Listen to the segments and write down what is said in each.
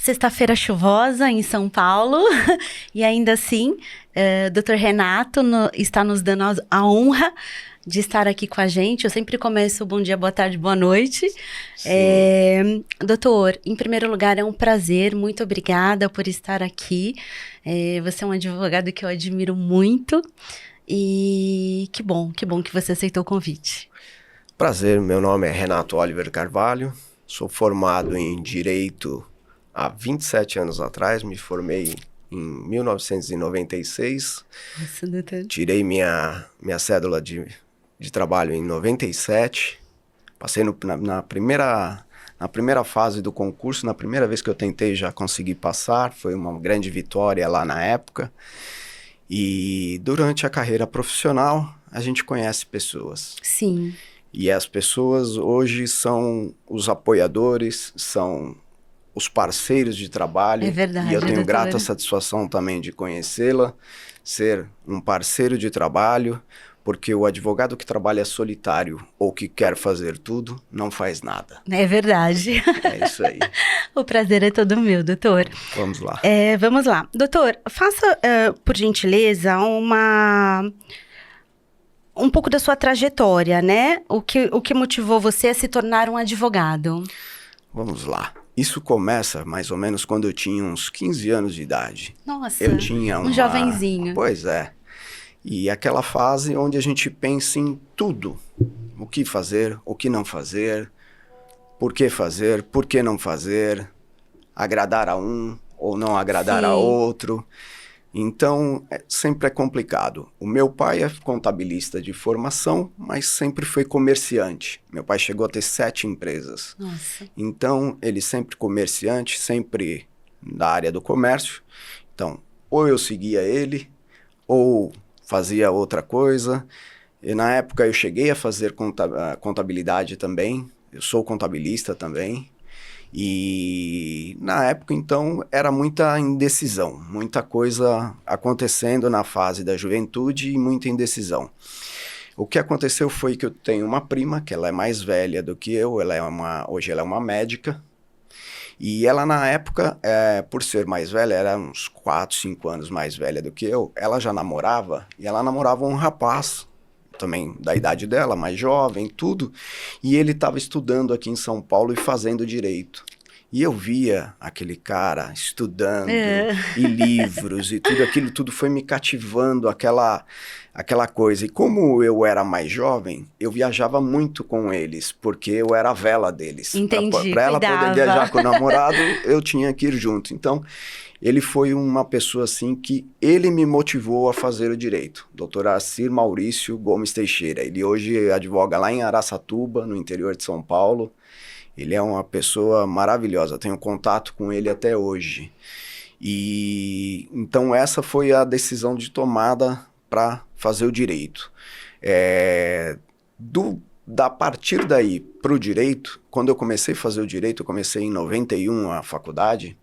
Sexta-feira chuvosa em São Paulo, e ainda assim, Dr. Renato está nos dando a honra de estar aqui com a gente. Eu sempre começo bom dia, boa tarde, boa noite. Doutor, em primeiro lugar, é um prazer, muito obrigada por estar aqui. Você é um advogado que eu admiro muito e que bom que você aceitou o convite. Prazer, meu nome é Renato Oliver Carvalho, sou formado em Direito há 27 anos atrás, me formei em 1996, Nossa, doutor. tirei minha cédula de trabalho em 97, passei na primeira fase do concurso, na primeira vez que eu tentei já consegui passar, foi uma grande vitória lá na época. E durante a carreira profissional, a gente conhece pessoas. Sim. E as pessoas hoje são os apoiadores, são os parceiros de trabalho. É verdade, e eu tenho doutora. grata satisfação também de conhecê-la, ser um parceiro de trabalho, porque o advogado que trabalha solitário ou que quer fazer tudo, não faz nada. É verdade. É isso aí. O prazer é todo meu, doutor. Vamos lá. Vamos lá. Doutor, faça, por gentileza, um pouco da sua trajetória, né? O que motivou você a se tornar um advogado? Vamos lá. Isso começa mais ou menos quando eu tinha uns 15 anos de idade. Nossa, eu tinha um jovenzinho. Pois é. E aquela fase onde a gente pensa em tudo. O que fazer, o que não fazer, por que não fazer, agradar a um ou não agradar a outro. Então, sempre é complicado. O meu pai é contabilista de formação, mas sempre foi comerciante. Meu pai chegou a ter 7 empresas. Nossa. Então, ele sempre comerciante, sempre da área do comércio. Então, ou eu seguia ele, ou fazia outra coisa. E na época eu cheguei a fazer contabilidade também. Eu sou contabilista também. E na época, então, era muita indecisão, muita coisa acontecendo na fase da juventude e muita indecisão. O que aconteceu foi que eu tenho uma prima, que ela é mais velha do que eu, hoje ela é uma médica, e ela na época, por ser mais velha, era uns 4, 5 anos mais velha do que eu, ela já namorava, e ela namorava um rapaz, também da idade dela, mais jovem, tudo, e ele estava estudando aqui em São Paulo e fazendo direito. E eu via aquele cara estudando, e livros, e tudo aquilo, tudo foi me cativando, aquela coisa. E como eu era mais jovem, eu viajava muito com eles, porque eu era a vela deles. Entendi, Para ela cuidava. poder viajar com o namorado, eu tinha que ir junto. Então, ele foi uma pessoa assim que ele me motivou a fazer o direito. Dr. Assir Maurício Gomes Teixeira. Ele hoje advoga lá em Araçatuba, no interior de São Paulo. Ele é uma pessoa maravilhosa, tenho contato com ele até hoje. E então essa foi a decisão de tomada para fazer o direito. Da partir daí para o direito, quando eu comecei a fazer o direito, eu comecei em 91 a faculdade.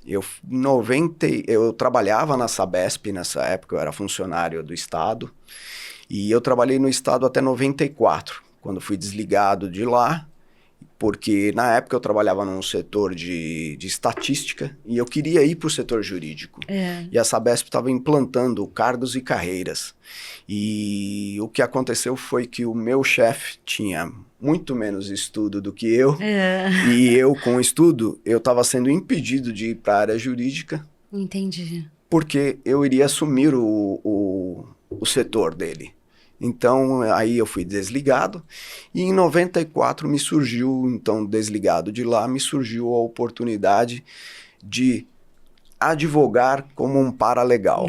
Eu trabalhava na Sabesp nessa época, eu era funcionário do Estado. E eu trabalhei no Estado até 94, quando fui desligado de lá. Porque na época eu trabalhava num setor de estatística e eu queria ir para o setor jurídico. E a Sabesp estava implantando cargos e carreiras. E o que aconteceu foi que o meu chefe tinha muito menos estudo do que eu. E eu, com estudo, eu estava sendo impedido de ir para a área jurídica. Entendi. Porque eu iria assumir o setor dele. Então, aí eu fui desligado e em 94 me surgiu, então desligado de lá, me surgiu a oportunidade de advogar como um paralegal.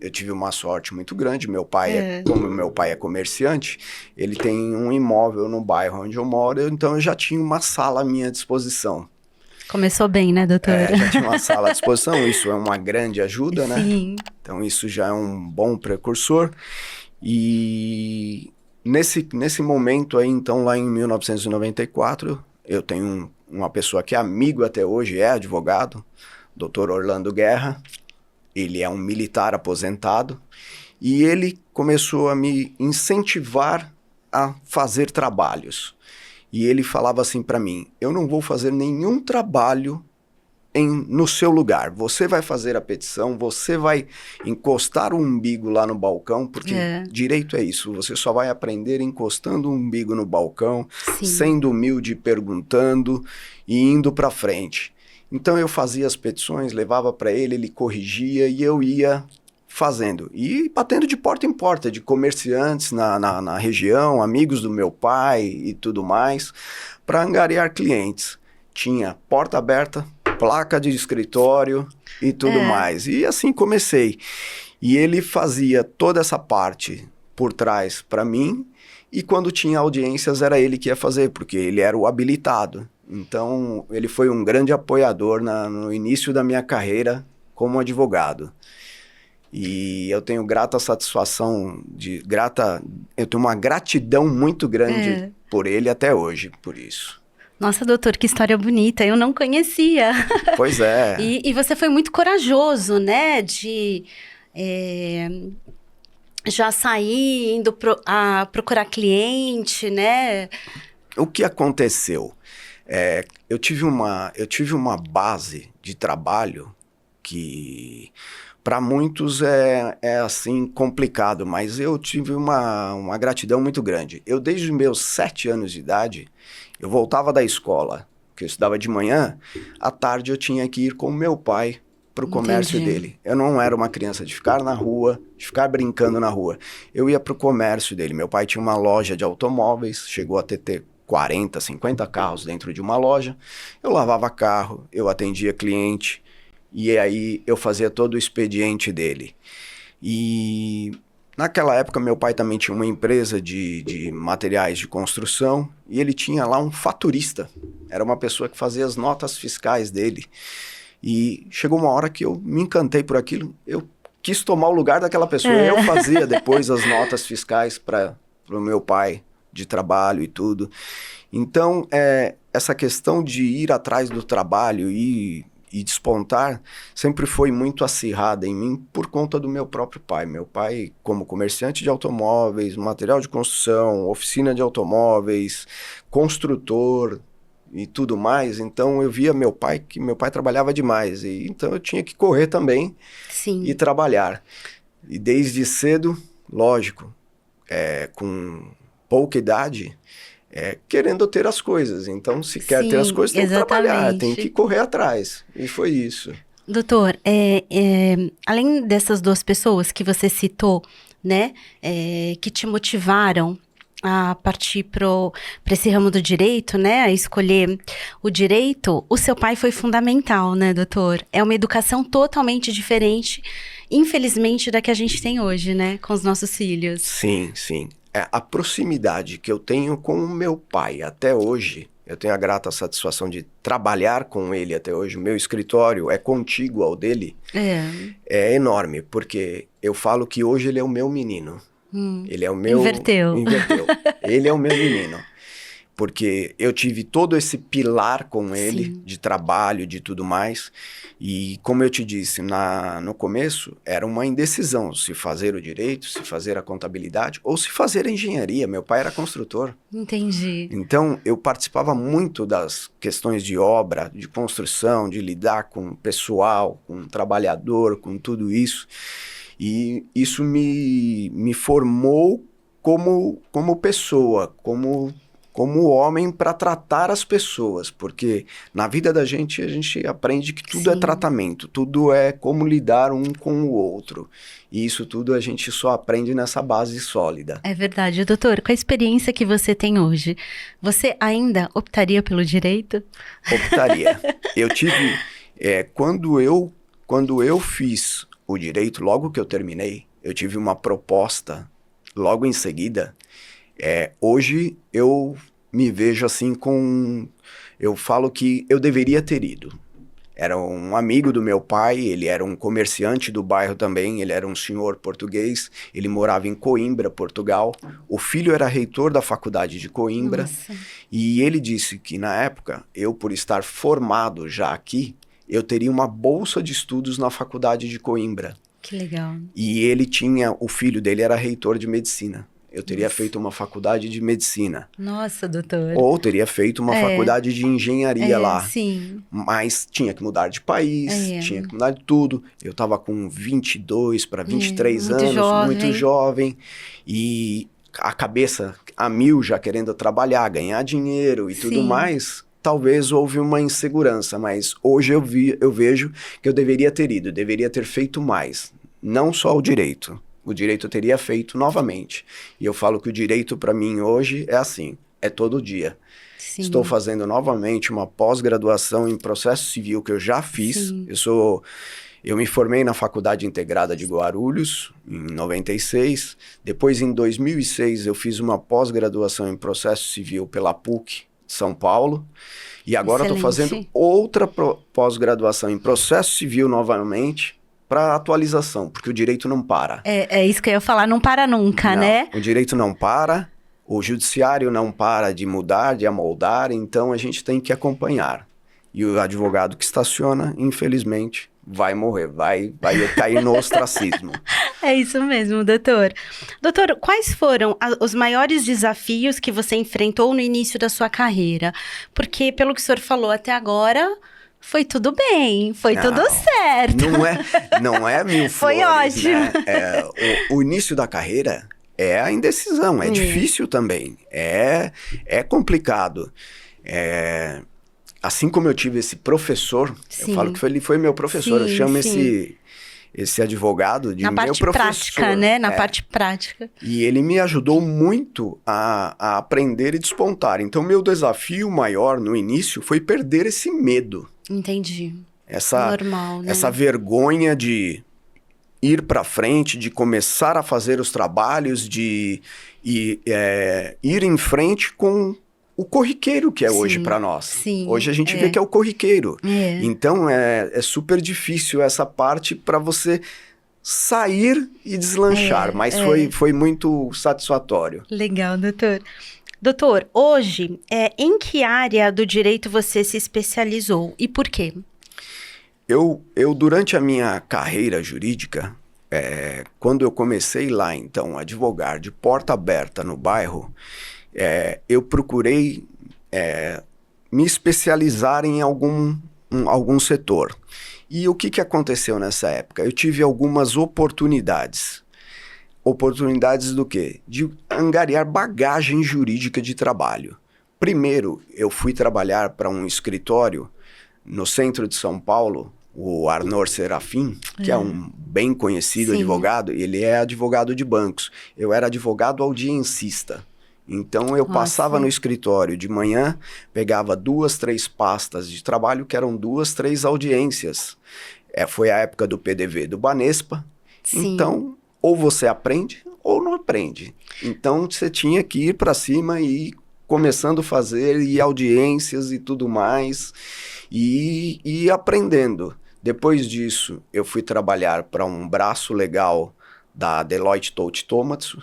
Eu tive uma sorte muito grande, como meu pai é comerciante, ele tem um imóvel no bairro onde eu moro, então eu já tinha uma sala à minha disposição. Começou bem, né, doutora? Já tinha uma sala à disposição, isso é uma grande ajuda, né? Sim. Então isso já é um bom precursor. E nesse momento aí, então, lá em 1994, eu tenho uma pessoa que é amigo até hoje, é advogado, Dr. Orlando Guerra. Ele é um militar aposentado e ele começou a me incentivar a fazer trabalhos. e ele falava assim para mim, eu não vou fazer nenhum trabalho no seu lugar. Você vai fazer a petição, você vai encostar o umbigo lá no balcão, porque direito é isso, você só vai aprender encostando o umbigo no balcão, Sim. sendo humilde, perguntando e indo para frente. Então eu fazia as petições, levava para ele, ele corrigia e eu ia fazendo. E batendo de porta em porta, de comerciantes na região, amigos do meu pai e tudo mais, para angariar clientes. Tinha porta aberta, placa de escritório e tudo mais. E assim comecei. E ele fazia toda essa parte por trás para mim, e quando tinha audiências era ele que ia fazer, porque ele era o habilitado. Então, ele foi um grande apoiador no início da minha carreira como advogado. E eu tenho grata satisfação, eu tenho uma gratidão muito grande por ele até hoje, por isso. Nossa, doutor, que história bonita, eu não conhecia. Pois é. E você foi muito corajoso, né, de já sair, indo procurar cliente, né? O que aconteceu? Eu tive uma base de trabalho que para muitos é assim complicado, mas eu tive uma gratidão muito grande. Eu desde os meus 7 anos de idade, eu voltava da escola, que eu estudava de manhã, à tarde eu tinha que ir com meu pai para o comércio dele. Eu não era uma criança de ficar na rua, de ficar brincando na rua. Eu ia para o comércio dele. Meu pai tinha uma loja de automóveis, chegou a ter 40, 50 carros dentro de uma loja. Eu lavava carro, eu atendia cliente, e aí eu fazia todo o expediente dele. E naquela época meu pai também tinha uma empresa de materiais de construção, e ele tinha lá um faturista. Era uma pessoa que fazia as notas fiscais dele. E chegou uma hora que eu me encantei por aquilo, eu quis tomar o lugar daquela pessoa. Eu fazia depois as notas fiscais para o meu pai, de trabalho e tudo. Então, essa questão de ir atrás do trabalho e despontar sempre foi muito acirrada em mim por conta do meu próprio pai. Meu pai, como comerciante de automóveis, material de construção, oficina de automóveis, construtor e tudo mais, então eu via que meu pai trabalhava demais, e então eu tinha que correr também. Sim. E trabalhar. E desde cedo, lógico, com pouca idade, querendo ter as coisas. Então, se quer ter as coisas, tem que trabalhar, tem que correr atrás. E foi isso. Doutor, além dessas 2 pessoas que você citou, né, que te motivaram a partir para esse ramo do direito, né, a escolher o direito, o seu pai foi fundamental, né, doutor? É uma educação totalmente diferente, infelizmente, da que a gente tem hoje, né, com os nossos filhos. Sim, sim. A proximidade que eu tenho com o meu pai até hoje, eu tenho a grata satisfação de trabalhar com ele até hoje, o meu escritório é contíguo ao dele, é enorme, porque eu falo que hoje ele é o meu menino. Ele é o meu... Inverteu. Ele é o meu menino. Porque eu tive todo esse pilar com ele, sim, de trabalho, de tudo mais. E como eu te disse, no começo, era uma indecisão se fazer o direito, se fazer a contabilidade ou se fazer a engenharia. Meu pai era construtor. Entendi. Então, eu participava muito das questões de obra, de construção, de lidar com o pessoal, com o trabalhador, com tudo isso. E isso me formou como pessoa, como homem para tratar as pessoas, porque na vida da gente a gente aprende que tudo, sim, é tratamento, tudo é como lidar um com o outro, e isso tudo a gente só aprende nessa base sólida. É verdade. Doutor, com a experiência que você tem hoje, você ainda optaria pelo direito? Optaria. Eu tive, quando eu fiz o direito, logo que eu terminei, eu tive uma proposta logo em seguida. Hoje eu me vejo assim eu falo que eu deveria ter ido. Era um amigo do meu pai, ele era um comerciante do bairro também, ele era um senhor português, ele morava em Coimbra, Portugal. O filho era reitor da faculdade de Coimbra. Nossa. E ele disse que na época, eu por estar formado já aqui, eu teria uma bolsa de estudos na faculdade de Coimbra. Que legal. E o filho dele era reitor de medicina. eu teria feito uma faculdade de medicina. Nossa, doutor. Ou teria feito uma faculdade de engenharia lá. Sim. Mas tinha que mudar de país, tinha que mudar de tudo. Eu estava com 22 para 23 anos, muito jovem. E a cabeça a mil, já querendo trabalhar, ganhar dinheiro e tudo mais. Talvez houve uma insegurança, mas hoje eu vejo que eu deveria ter ido, deveria ter feito mais. Não só o direito eu teria feito novamente. E eu falo que o direito para mim hoje é assim, é todo dia. Sim. Estou fazendo novamente uma pós-graduação em processo civil que eu já fiz. Eu me formei na Faculdade Integrada de Guarulhos em 96. Depois, em 2006, eu fiz uma pós-graduação em processo civil pela PUC de São Paulo. E agora estou fazendo outra pós-graduação em processo civil novamente, para atualização, porque o direito não para. É isso que eu ia falar, não para nunca, né? O direito não para, o judiciário não para de mudar, de amoldar, então a gente tem que acompanhar. E o advogado que estaciona, infelizmente, vai morrer, vai cair no ostracismo. É isso mesmo, doutor. Doutor, quais foram os maiores desafios que você enfrentou no início da sua carreira? Porque, pelo que o senhor falou até agora, foi tudo bem, foi tudo certo. Não é mil flores, foi ótimo. Né? O início da carreira é a indecisão, é difícil também, é complicado. Assim como eu tive esse professor, eu falo que ele foi meu professor, eu chamo esse advogado de meu professor. Na parte prática, né? Na parte prática. E ele me ajudou muito a aprender e despontar. Então, meu desafio maior no início foi perder esse medo. Entendi. Normal, né? Essa vergonha de ir para frente, de começar a fazer os trabalhos, de ir em frente com o corriqueiro que é hoje para nós. Sim, hoje a gente vê que é o corriqueiro. Então é super difícil essa parte para você sair e deslanchar, mas foi muito satisfatório. Legal, doutor. Doutor, hoje, em que área do direito você se especializou e por quê? Eu durante a minha carreira jurídica, quando eu comecei lá, então, a advogar de porta aberta no bairro, eu procurei me especializar em algum setor. E o que aconteceu nessa época? Eu tive algumas oportunidades. Oportunidades do quê? De angariar bagagem jurídica de trabalho. Primeiro, eu fui trabalhar para um escritório no centro de São Paulo, o Arnor Serafim, que é um bem conhecido advogado, ele é advogado de bancos. Eu era advogado audiencista. Então, eu passava no escritório de manhã, pegava 2, 3 pastas de trabalho, que eram 2, 3 audiências. Foi a época do PDV do Banespa. Então, ou você aprende ou não aprende. Então, você tinha que ir para cima e ir começando a fazer e audiências e tudo mais, e ir aprendendo. Depois disso, eu fui trabalhar para um braço legal da Deloitte Touch Tohmatsu,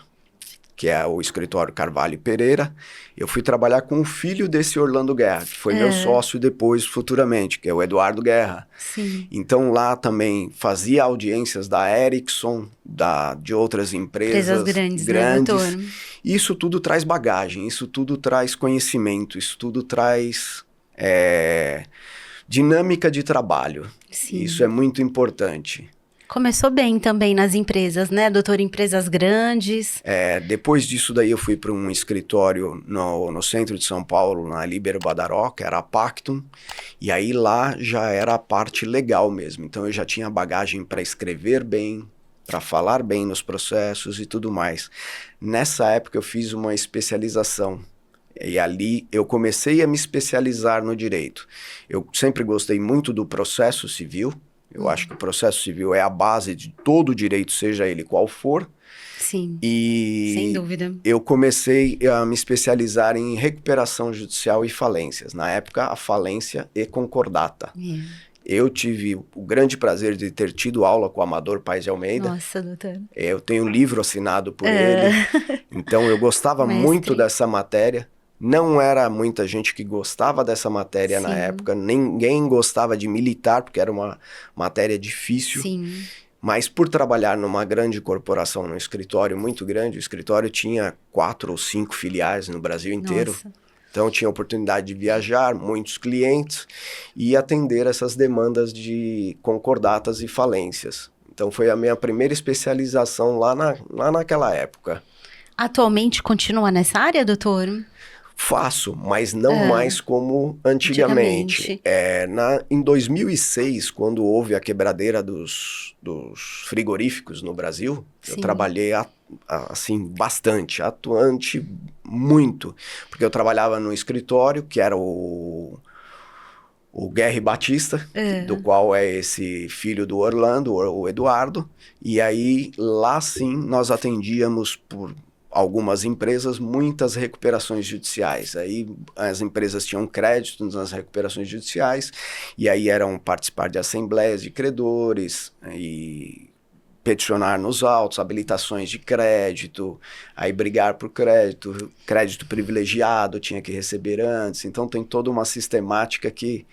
que é o escritório Carvalho e Pereira. Eu fui trabalhar com o filho desse Orlando Guerra, que foi meu sócio depois, futuramente, que é o Eduardo Guerra. Então, lá também fazia audiências da Ericsson, de outras empresas grandes. Né, isso tudo traz bagagem, isso tudo traz conhecimento, isso tudo traz dinâmica de trabalho. Isso é muito importante. Começou bem também nas empresas, né, doutor? Empresas grandes. Depois disso daí eu fui para um escritório no centro de São Paulo, na Líbero Badaró, que era a Pactum. E aí lá já era a parte legal mesmo. Então eu já tinha bagagem para escrever bem, para falar bem nos processos e tudo mais. Nessa época eu fiz uma especialização. E ali eu comecei a me especializar no direito. Eu sempre gostei muito do processo civil. Eu acho que o processo civil é a base de todo o direito, seja ele qual for. Sim, e sem dúvida. Eu comecei a me especializar em recuperação judicial e falências. Na época, a falência e concordata. Eu tive o grande prazer de ter tido aula com o Amador Paes de Almeida. Nossa, doutor. Eu tenho um livro assinado por ele. Então, eu gostava muito dessa matéria. Não era muita gente que gostava dessa matéria na época, ninguém gostava de militar, porque era uma matéria difícil. Mas por trabalhar numa grande corporação, num escritório muito grande, o escritório tinha 4 ou 5 filiais no Brasil inteiro. Nossa. Então, eu tinha a oportunidade de viajar, muitos clientes, e atender essas demandas de concordatas e falências. Então, foi a minha primeira especialização lá naquela época. Atualmente continua nessa área, doutor? Faço, mas não mais como antigamente. Em 2006, quando houve a quebradeira dos frigoríficos no Brasil, Sim. eu trabalhei assim bastante, atuante muito, porque eu trabalhava no escritório, que era o Guerri Batista, do qual é esse filho do Orlando, o Eduardo, e aí lá sim nós atendíamos por algumas empresas, muitas recuperações judiciais. Aí as empresas tinham crédito nas recuperações judiciais, e aí eram participar de assembleias de credores, e peticionar nos autos, habilitações de crédito, aí brigar por crédito privilegiado, tinha que receber antes. Então tem toda uma sistemática que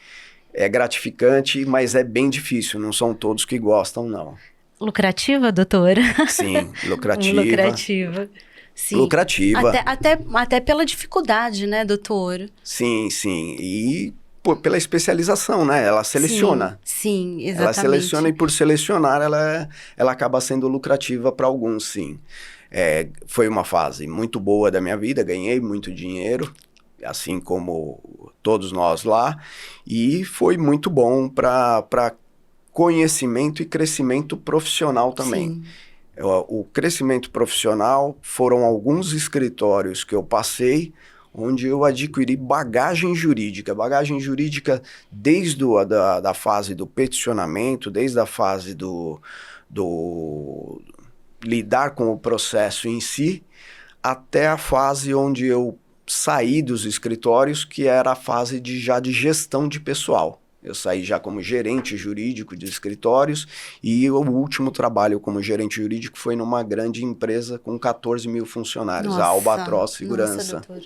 é gratificante, mas é bem difícil, não são todos que gostam, não. Lucrativa, doutor? Sim, lucrativa. Lucrativa. Sim. Lucrativa. Até pela dificuldade, né, doutor? Sim, sim. E pela especialização, né? Ela seleciona. Sim, exatamente. Ela seleciona e por selecionar ela acaba sendo lucrativa para alguns, sim. Foi uma fase muito boa da minha vida, ganhei muito dinheiro, assim como todos nós lá, e foi muito bom para conhecimento e crescimento profissional também. Sim. O crescimento profissional foram alguns escritórios que eu passei, onde eu adquiri bagagem jurídica. Bagagem jurídica desde da fase do peticionamento, desde a fase do lidar com o processo em si, até a fase onde eu saí dos escritórios, que era a fase já de gestão de pessoal. Eu saí já como gerente jurídico de escritórios e o último trabalho como gerente jurídico foi numa grande empresa com 14 mil funcionários, a Albatross Segurança. Nossa, doutor.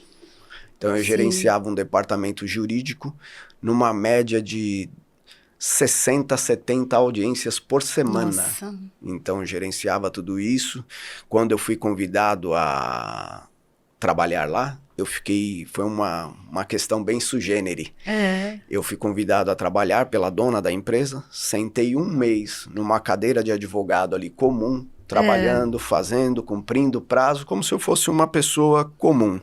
Então eu gerenciava um departamento jurídico numa média de 60, 70 audiências por semana. Nossa. Então eu gerenciava tudo isso. Quando eu fui convidado a trabalhar lá, foi uma questão bem sui generis. Eu fui convidado a trabalhar pela dona da empresa, sentei um mês numa cadeira de advogado ali comum, trabalhando, fazendo, cumprindo prazo, como se eu fosse uma pessoa comum.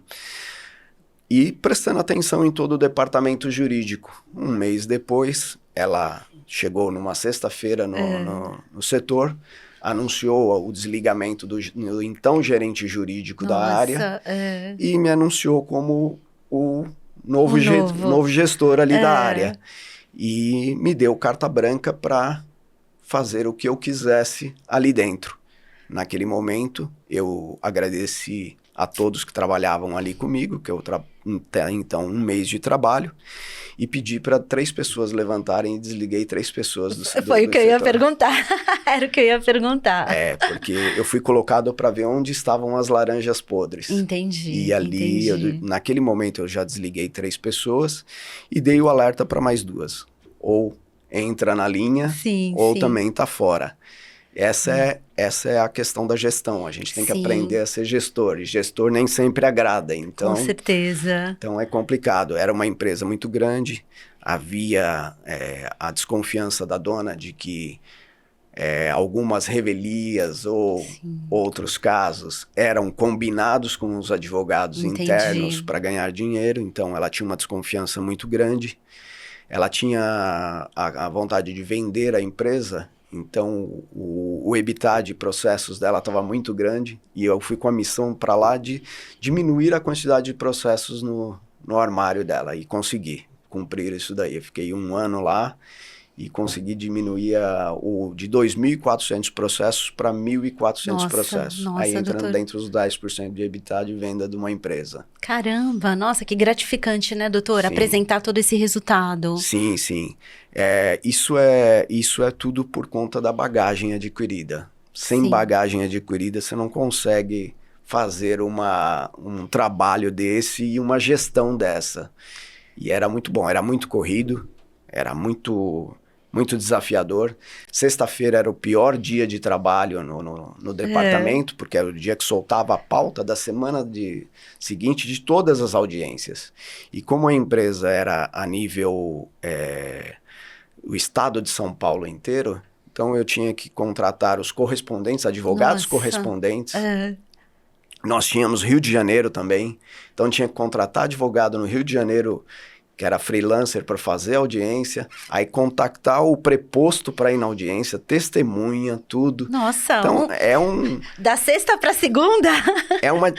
E prestando atenção em todo o departamento jurídico. Um mês depois, ela chegou numa sexta-feira no setor, anunciou o desligamento do então gerente jurídico da área e me anunciou como o novo gestor ali da área. E me deu carta branca para fazer o que eu quisesse ali dentro. Naquele momento, eu agradeci a todos que trabalhavam ali comigo, que eu então um mês de trabalho, e pedi para 3 pessoas levantarem e desliguei 3 pessoas do setor. Foi o que eu ia perguntar. Era o que eu ia perguntar. Porque eu fui colocado para ver onde estavam as laranjas podres. Entendi. E ali, naquele momento, eu já desliguei 3 pessoas e dei o alerta para mais 2. Ou entra na linha, ou também está fora. Essa é a questão da gestão. A gente tem que aprender a ser gestor. E gestor nem sempre agrada. Então, com certeza. Então é complicado. Era uma empresa muito grande. Havia a desconfiança da dona de que algumas revelias ou outros casos eram combinados com os advogados internos para ganhar dinheiro. Então ela tinha uma desconfiança muito grande. Ela tinha a vontade de vender a empresa. Então, o EBITDA de processos dela estava muito grande e eu fui com a missão para lá de diminuir a quantidade de processos no armário dela e consegui cumprir isso daí. Eu fiquei 1 ano lá e consegui diminuir de 2.400 processos para 1.400 processos. Aí entrando dentro dos 10% de EBITDA de venda de uma empresa. Caramba, nossa, que gratificante, né, doutor? Apresentar todo esse resultado. Sim, sim. Isso é tudo por conta da bagagem adquirida. Sem bagagem adquirida, você não consegue fazer um trabalho desse e uma gestão dessa. E era muito bom, era muito corrido, era muito muito desafiador. Sexta-feira era o pior dia de trabalho no departamento, porque era o dia que soltava a pauta da semana seguinte de todas as audiências. E como a empresa era a nível, o estado de São Paulo inteiro, então eu tinha que contratar os correspondentes, advogados correspondentes. Nós tínhamos Rio de Janeiro também, então tinha que contratar advogado no Rio de Janeiro, que era freelancer para fazer audiência, aí contactar o preposto para ir na audiência, testemunha, tudo. Nossa, então da sexta para segunda?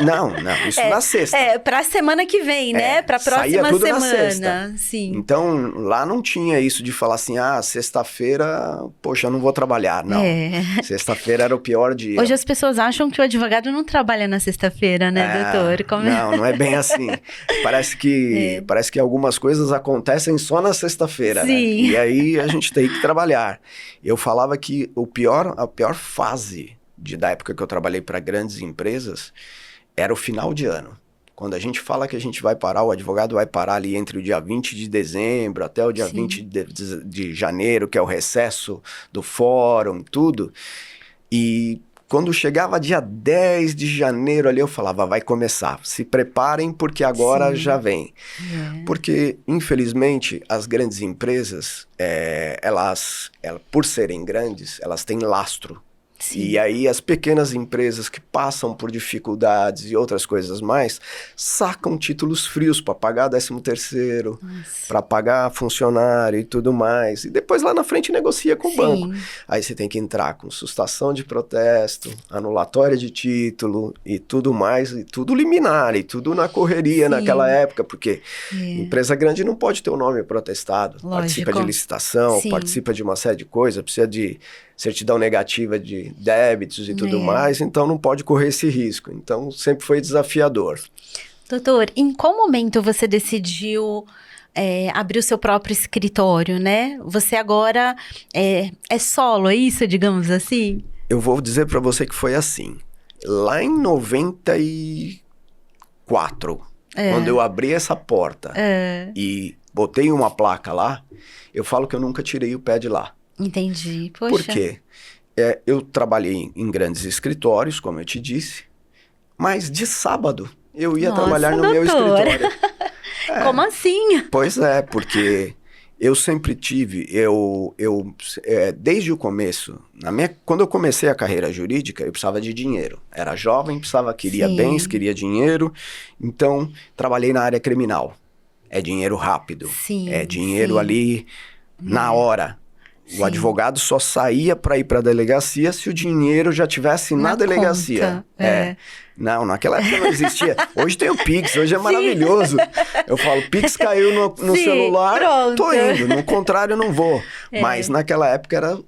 Não, isso na sexta. Para a semana que vem, né? Para a próxima tudo semana. Na sexta. Sim. Então, lá não tinha isso de falar assim, sexta-feira, poxa, eu não vou trabalhar. Não, sexta-feira era o pior dia. Hoje as pessoas acham que o advogado não trabalha na sexta-feira, né, doutor? Não é bem assim. Parece que algumas coisas acontecem só na sexta-feira, né? E aí a gente tem que trabalhar. Eu falava que a pior fase da época que eu trabalhei para grandes empresas era o final de ano. Quando a gente fala que a gente vai parar, o advogado vai parar ali entre o dia 20 de dezembro até o dia 20 de janeiro, que é o recesso do fórum, tudo. E quando chegava dia 10 de janeiro ali, eu falava, vai começar. Se preparem, porque agora já vem. Porque, infelizmente, as grandes empresas, elas, por serem grandes, elas têm lastro. E aí as pequenas empresas que passam por dificuldades e outras coisas mais, sacam títulos frios para pagar 13º, para pagar funcionário e tudo mais. E depois lá na frente negocia com o banco. Aí você tem que entrar com sustação de protesto, anulatória de título e tudo mais, e tudo liminar, e tudo na correria naquela época, porque empresa grande não pode ter o nome protestado. Lógico. Participa de licitação, participa de uma série de coisas, precisa de certidão negativa de débitos e tudo mais, então não pode correr esse risco. Então, sempre foi desafiador. Doutor, em qual momento você decidiu abrir o seu próprio escritório, né? Você agora é solo, é isso, digamos assim? Eu vou dizer para você que foi assim. Lá em 94, quando eu abri essa porta e botei uma placa lá, eu falo que eu nunca tirei o pé de lá. Entendi, poxa. Por quê? Eu trabalhei em grandes escritórios, como eu te disse, mas de sábado eu ia trabalhar no meu escritório. Como assim? Pois é, porque eu sempre tive, desde o começo, quando eu comecei a carreira jurídica, eu precisava de dinheiro. Era jovem, queria bens, queria dinheiro, então trabalhei na área criminal. É dinheiro rápido, é dinheiro ali na hora. O advogado só saía para ir para a delegacia se o dinheiro já tivesse na delegacia. Não, naquela época não existia. Hoje tem o Pix, hoje é maravilhoso. Eu falo, Pix caiu no celular, pronto. Tô indo. No contrário, não vou. Mas naquela época era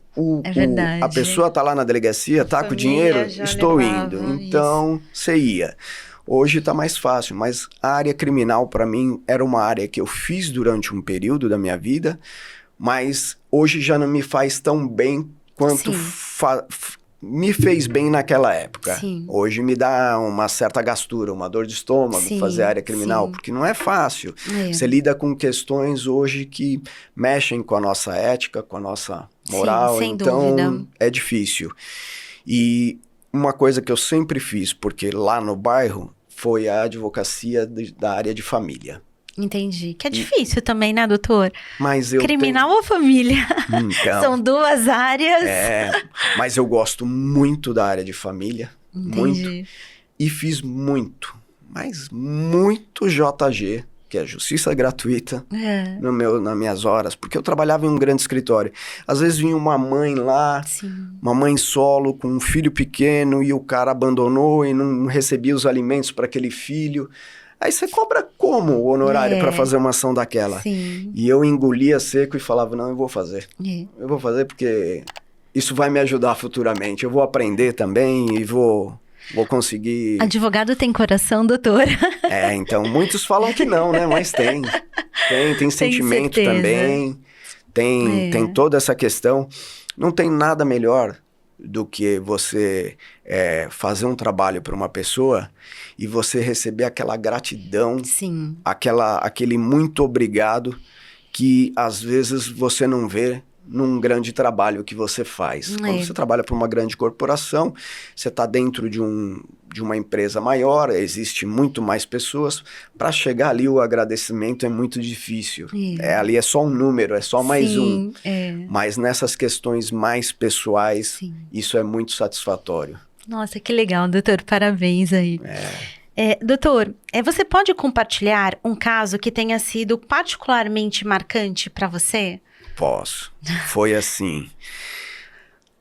a pessoa tá lá na delegacia, tá com o dinheiro, estou indo. Então, você ia. Hoje tá mais fácil, mas a área criminal para mim era uma área que eu fiz durante um período da minha vida, mas hoje já não me faz tão bem quanto me fez bem naquela época. Hoje me dá uma certa gastura, uma dor de estômago fazer área criminal, porque não é fácil. Você lida com questões hoje que mexem com a nossa ética, com a nossa moral, sem então dúvida. É difícil. E uma coisa que eu sempre fiz, porque lá no bairro, foi a advocacia da área de família. Entendi. Que é difícil também, né, doutor? Mas criminal ou família? Então, são duas áreas. Mas eu gosto muito da área de família. Entendi. Muito. E fiz muito, mas muito JG, que é Justiça Gratuita, nas minhas horas. Porque eu trabalhava em um grande escritório. Às vezes vinha uma mãe lá, uma mãe solo com um filho pequeno, e o cara abandonou e não recebia os alimentos para aquele filho. Aí você cobra como o honorário para fazer uma ação daquela? E eu engolia seco e falava, não, eu vou fazer. Eu vou fazer porque isso vai me ajudar futuramente. Eu vou aprender também e vou conseguir... Advogado tem coração, doutor? Então, muitos falam que não, né? Mas tem. Tem sentimento também. Tem toda essa questão. Não tem nada melhor do que você fazer um trabalho para uma pessoa e você receber aquela gratidão, aquele muito obrigado que às vezes você não vê num grande trabalho que você faz. Quando você trabalha para uma grande corporação, você está dentro de uma empresa maior, existe muito mais pessoas. Para chegar ali, o agradecimento é muito difícil. Ali é só um número, é só mais um. Mas nessas questões mais pessoais, isso é muito satisfatório. Nossa, que legal, doutor. Parabéns aí. Doutor, você pode compartilhar um caso que tenha sido particularmente marcante para você? Posso. Foi assim.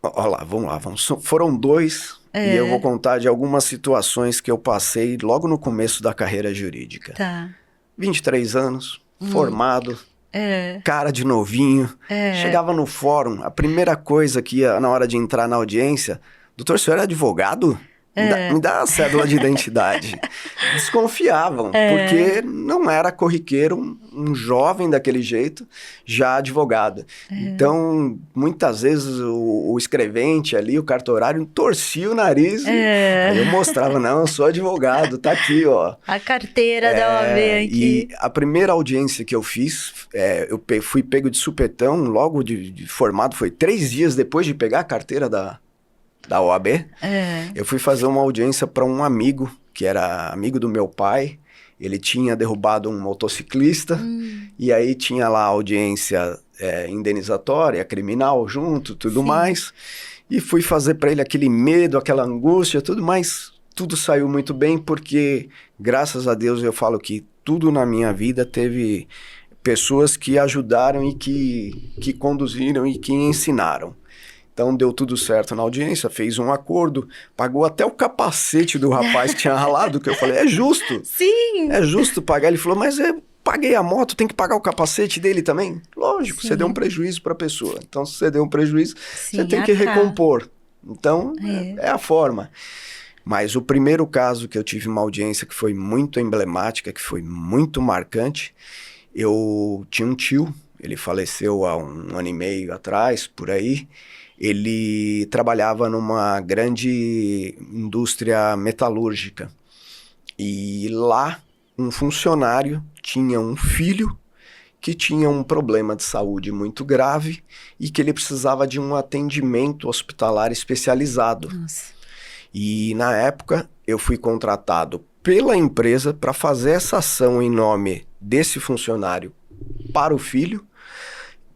Olha lá, vamos lá. Foram 2 e eu vou contar de algumas situações que eu passei logo no começo da carreira jurídica. Tá. 23 anos, formado, cara de novinho. Chegava no fórum, a primeira coisa que ia na hora de entrar na audiência, doutor, o senhor é advogado? Me dá a cédula de identidade. Desconfiavam, porque não era corriqueiro um jovem daquele jeito, já advogado. Então, muitas vezes o escrevente ali, o cartorário, torcia o nariz. Aí eu mostrava, não, eu sou advogado, tá aqui, ó. A carteira da OAB aqui. E a primeira audiência que eu fiz, eu fui pego de supetão, logo de formado, foi 3 dias depois de pegar a carteira da OAB, eu fui fazer uma audiência para um amigo, que era amigo do meu pai. Ele tinha derrubado um motociclista, e aí tinha lá a audiência indenizatória, criminal junto, tudo mais. E fui fazer para ele aquele medo, aquela angústia, tudo mais. Tudo saiu muito bem, porque, graças a Deus, eu falo que tudo na minha vida teve pessoas que ajudaram e que conduziram e que ensinaram. Então deu tudo certo na audiência, fez um acordo, pagou até o capacete do rapaz que tinha ralado, que eu falei, é justo. Sim. É justo pagar. Ele falou, mas eu paguei a moto, tem que pagar o capacete dele também? Lógico, você deu um prejuízo para a pessoa. Então, se você deu um prejuízo, você tem que recompor. Então, é a forma. Mas o primeiro caso que eu tive uma audiência que foi muito emblemática, que foi muito marcante, eu tinha um tio, ele faleceu há 1 ano e meio atrás, por aí. Ele trabalhava numa grande indústria metalúrgica. E lá, um funcionário tinha um filho que tinha um problema de saúde muito grave e que ele precisava de um atendimento hospitalar especializado. Nossa. E, na época, eu fui contratado pela empresa para fazer essa ação em nome desse funcionário para o filho,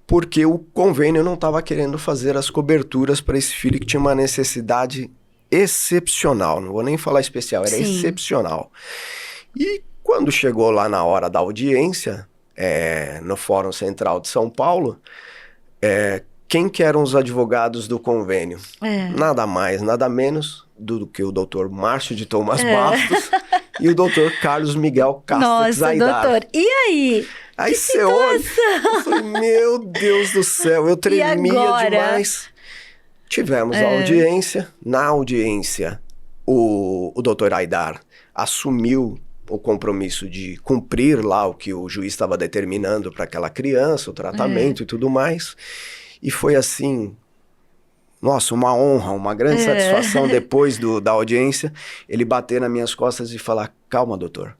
porque o convênio não estava querendo fazer as coberturas para esse filho que tinha uma necessidade excepcional. Não vou nem falar especial, era excepcional. E quando chegou lá na hora da audiência, no Fórum Central de São Paulo, quem que eram os advogados do convênio? Nada mais, nada menos do que o doutor Márcio de Tomás Bastos e o doutor Carlos Miguel Castex Aidar. Nossa, doutor, e aí? Aí você olha, eu falei, meu Deus do céu, eu tremia demais. Tivemos a audiência. Na audiência, o doutor Aidar assumiu o compromisso de cumprir lá o que o juiz estava determinando para aquela criança, o tratamento e tudo mais. E foi assim, nossa, uma honra, uma grande satisfação depois da audiência, ele bater nas minhas costas e falar, calma, doutor.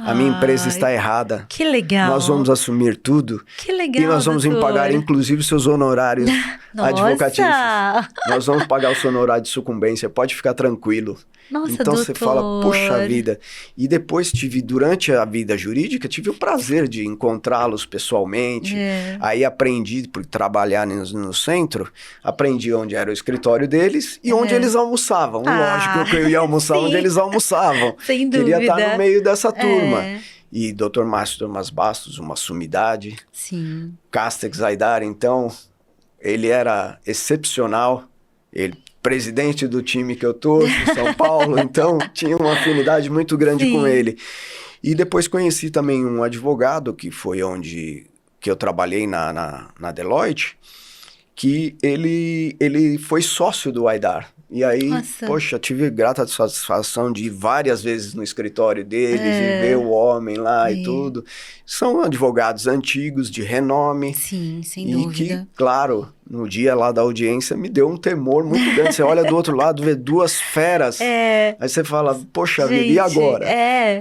A minha empresa está errada. Que legal. Nós vamos assumir tudo. Que legal, e nós vamos doutor. pagar, inclusive, seus honorários advocatícios. Nós vamos pagar o seu honorário de sucumbência. Pode ficar tranquilo. Nossa, então doutor. Você fala, puxa vida. E depois durante a vida jurídica, tive o prazer de encontrá-los pessoalmente. Aí aprendi, por trabalhar no centro, aprendi onde era o escritório deles e onde eles almoçavam. Lógico que eu ia almoçar onde eles almoçavam. Sem dúvida. Queria estar no meio dessa turma. E Dr. Márcio Tomás Bastos, uma sumidade. Sim. Castex Aidar, então, ele era excepcional. Ele, presidente do time que eu torço, São Paulo, então tinha uma afinidade muito grande com ele. E depois conheci também um advogado, que foi que eu trabalhei na Deloitte, que ele foi sócio do Aidar. E aí, poxa, tive grata satisfação de ir várias vezes no escritório deles e ver o homem lá e tudo. São advogados antigos, de renome. Sim, sem dúvida. E que, claro, no dia lá da audiência me deu um temor muito grande. Você olha do outro lado, vê 2 feras. Aí você fala, poxa vida, e agora?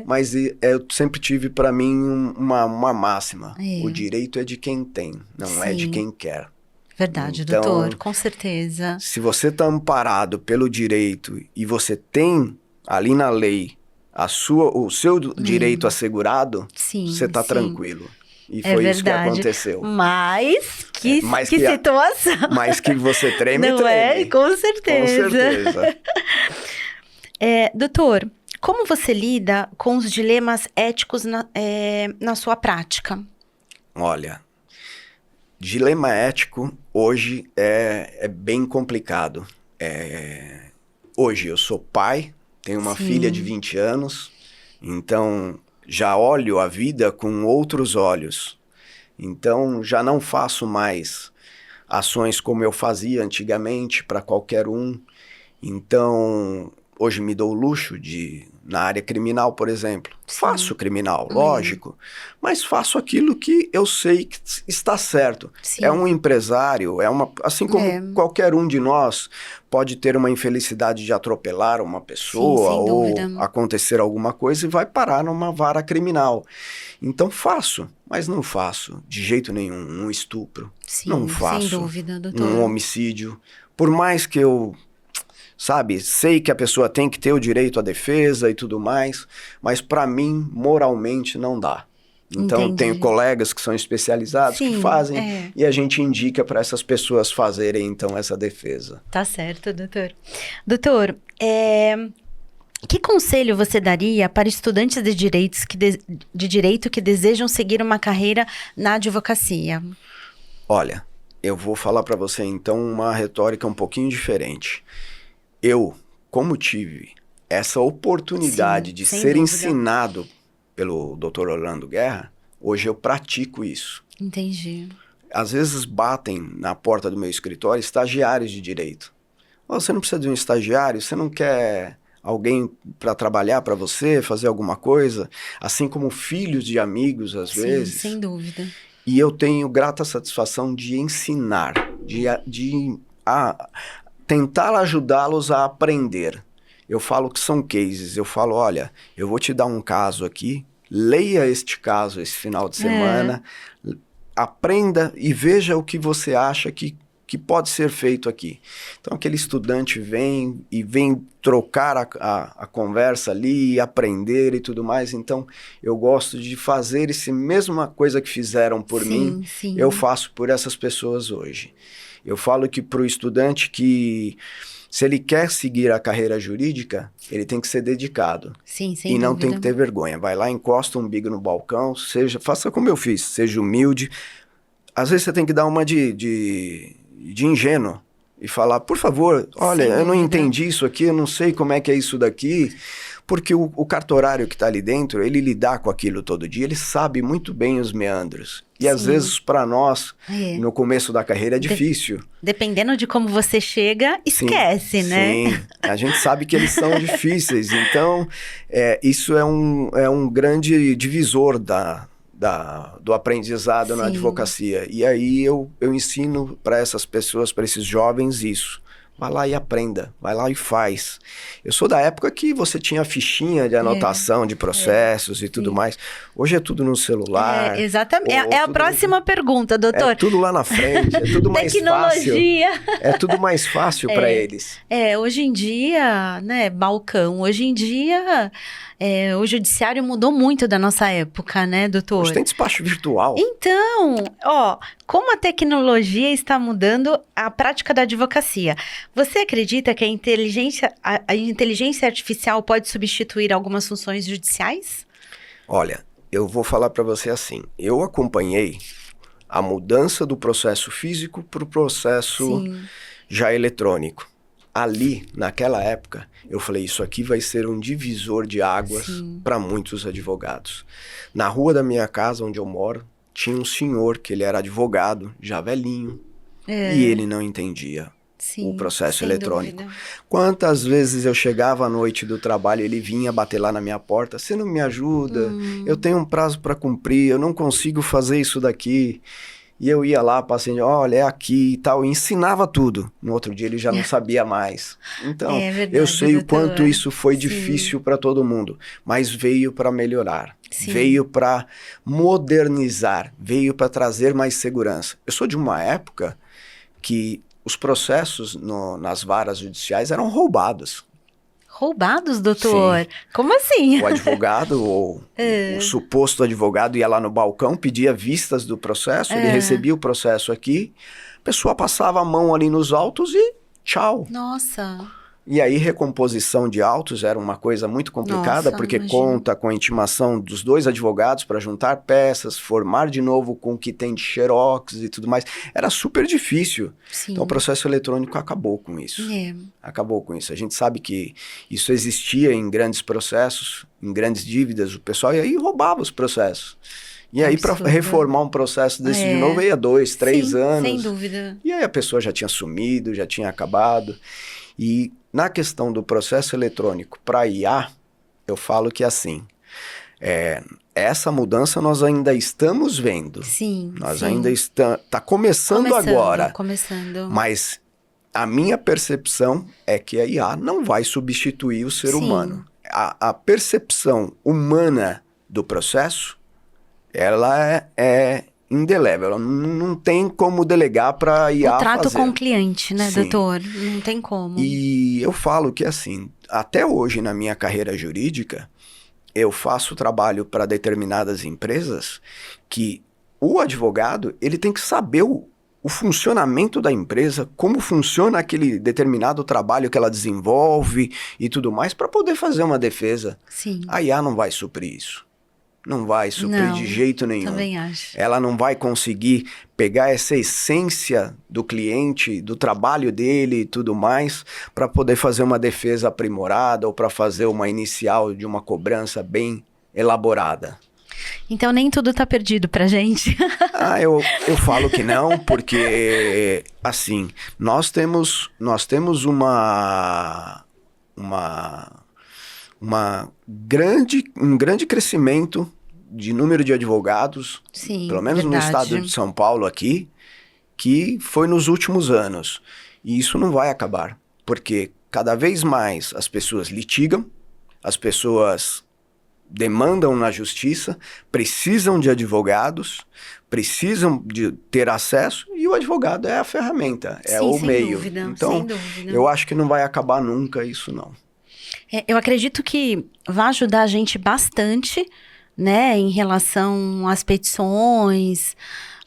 Mas eu sempre tive para mim uma máxima. O direito é de quem tem, não é de quem quer. Verdade, Então, doutor, com certeza. se você está amparado pelo direito e você tem ali na lei o seu direito assegurado, Sim, você está sim. tranquilo. E É foi isso que verdade. aconteceu. Mas Mas que situação. Mas que você treme, Não treme. é? Com certeza. Com certeza. Doutor, como você lida com os dilemas éticos na sua prática? Olha, dilema ético hoje é bem complicado. Hoje eu sou pai, tenho uma filha de 20 anos, então já olho a vida com outros olhos. Então já não faço mais ações como eu fazia antigamente para qualquer um. Então hoje me dou o luxo de, na área criminal, por exemplo, faço criminal, lógico, mas faço aquilo que eu sei que está certo. Sim. É um empresário, assim como qualquer um de nós pode ter uma infelicidade de atropelar uma pessoa ou acontecer alguma coisa e vai parar numa vara criminal. Então faço, mas não faço de jeito nenhum um estupro. Sim, não faço sem dúvida, doutor. Um homicídio. Por mais que eu... sei que a pessoa tem que ter o direito à defesa e tudo mais, mas para mim, moralmente, não dá. Então, tenho colegas que são especializados que fazem e a gente indica para essas pessoas fazerem, então, essa defesa. Tá certo, doutor. Doutor, que conselho você daria para estudantes de direito que desejam seguir uma carreira na advocacia? Olha, eu vou falar para você, então, uma retórica um pouquinho diferente. Eu, como tive essa oportunidade de ser ensinado pelo Dr. Orlando Guerra, hoje eu pratico isso. Entendi. Às vezes batem na porta do meu escritório estagiários de direito. Você não precisa de um estagiário, você não quer alguém para trabalhar para você, fazer alguma coisa, assim como filhos de amigos, às vezes. Sim, sem dúvida. E eu tenho grata satisfação de ensinar, de tentar ajudá-los a aprender. Eu falo que são cases, eu falo, olha, eu vou te dar um caso aqui, leia este caso esse final de semana, aprenda e veja o que você acha que pode ser feito aqui. Então aquele estudante vem trocar a conversa ali, aprender e tudo mais. Então eu gosto de fazer essa mesma coisa que fizeram por mim, eu faço por essas pessoas hoje. Eu falo que para o estudante que, se ele quer seguir a carreira jurídica, ele tem que ser dedicado. Sim, sem não dúvida. tem que ter vergonha. Vai lá, encosta o umbigo no balcão, faça como eu fiz, seja humilde. Às vezes você tem que dar uma de ingênuo e falar, por favor, olha, eu não entendi isso aqui, eu não sei como é que é isso daqui. Porque o cartorário que está ali dentro, ele lidar com aquilo todo dia, ele sabe muito bem os meandros. E às vezes, para nós, no começo da carreira, é difícil. Dependendo de como você chega, esquece, né? Sim, a gente sabe que eles são difíceis. Então, isso é um grande divisor do aprendizado na advocacia. E aí eu ensino para essas pessoas, para esses jovens, isso. Vai lá e aprenda, vai lá e faz. Eu sou da época que você tinha fichinha de anotação de processos e tudo mais. Hoje é tudo no celular. Exatamente. É a próxima pergunta, doutor. É tudo lá na frente, é tudo mais Tecnologia. fácil. É tudo mais fácil para eles. Hoje em dia, né, balcão, hoje em dia... o judiciário mudou muito da nossa época, né, doutor? Hoje tem despacho virtual. Então, como a tecnologia está mudando a prática da advocacia. Você acredita que a inteligência artificial pode substituir algumas funções judiciais? Olha, eu vou falar para você assim. Eu acompanhei a mudança do processo físico para o processo já eletrônico. Ali, naquela época, eu falei, isso aqui vai ser um divisor de águas para muitos advogados. Na rua da minha casa, onde eu moro, tinha um senhor que ele era advogado, já velhinho, e ele não entendia o processo eletrônico. Dúvida. Quantas vezes eu chegava à noite do trabalho, ele vinha bater lá na minha porta, você não me ajuda? Eu tenho um prazo para cumprir, eu não consigo fazer isso daqui. E eu ia lá, paciente, olha, é aqui e tal, e ensinava tudo. No outro dia ele já não sabia mais. Então, verdade, eu sei doutor. o quanto isso foi difícil para todo mundo, mas veio para melhorar, veio para modernizar, veio para trazer mais segurança. Eu sou de uma época que os processos nas varas judiciais eram roubados. Roubados, doutor? Sim. Como assim? O advogado, ou o suposto advogado, ia lá no balcão, pedia vistas do processo, ele recebia o processo aqui, a pessoa passava a mão ali nos autos e tchau. Nossa. E aí, recomposição de autos era uma coisa muito complicada, porque conta com a intimação dos dois advogados para juntar peças, formar de novo com o que tem de xerox e tudo mais. Era super difícil. Sim. Então, o processo eletrônico acabou com isso. Acabou com isso. A gente sabe que isso existia em grandes processos, em grandes dívidas, o pessoal ia aí e roubava os processos. E aí, para reformar um processo desse de novo, ia 2, 3 anos. Sem dúvida. E aí a pessoa já tinha sumido, já tinha acabado. E na questão do processo eletrônico para IA, eu falo que assim, essa mudança nós ainda estamos vendo. Sim, nós ainda está começando agora. Começando. Mas a minha percepção é que a IA não vai substituir o ser humano. A percepção humana do processo, ela é indelével, ela não tem como delegar para a IA fazer. O trato com o cliente, né, doutor? Não tem como. E eu falo que, assim, até hoje na minha carreira jurídica, eu faço trabalho para determinadas empresas que o advogado, ele tem que saber o funcionamento da empresa, como funciona aquele determinado trabalho que ela desenvolve e tudo mais, para poder fazer uma defesa. Sim. A IA não vai suprir isso. Não vai suprir de jeito nenhum. Também acho. Ela não vai conseguir pegar essa essência do cliente, do trabalho dele e tudo mais, para poder fazer uma defesa aprimorada ou para fazer uma inicial de uma cobrança bem elaborada. Então nem tudo está perdido pra gente. Eu falo que não, porque assim, nós temos um grande crescimento de número de advogados, pelo menos no estado de São Paulo aqui, que foi nos últimos anos. E isso não vai acabar, porque cada vez mais as pessoas litigam, as pessoas demandam na justiça, precisam de advogados, precisam de ter acesso, e o advogado é a ferramenta, o meio. Dúvida, então, sem dúvida. Eu acho que não vai acabar nunca isso, não. Eu acredito que vai ajudar a gente bastante, né, em relação às petições,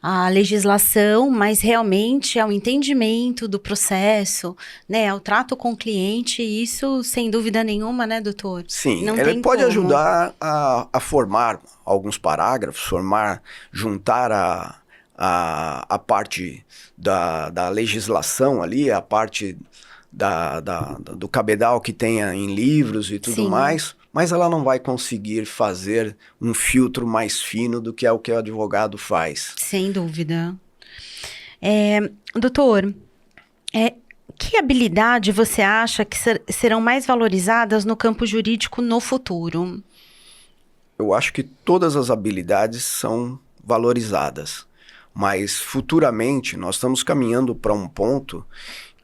à legislação, mas realmente ao entendimento do processo, né, ao trato com o cliente, isso sem dúvida nenhuma, né, doutor? Sim, ele pode ajudar a formar alguns parágrafos, juntar a parte da legislação ali, a parte do cabedal que tenha em livros e tudo mais, mas ela não vai conseguir fazer um filtro mais fino do que é o que o advogado faz. Sem dúvida. Doutor, que habilidade você acha que serão mais valorizadas no campo jurídico no futuro? Eu acho que todas as habilidades são valorizadas, mas futuramente nós estamos caminhando para um ponto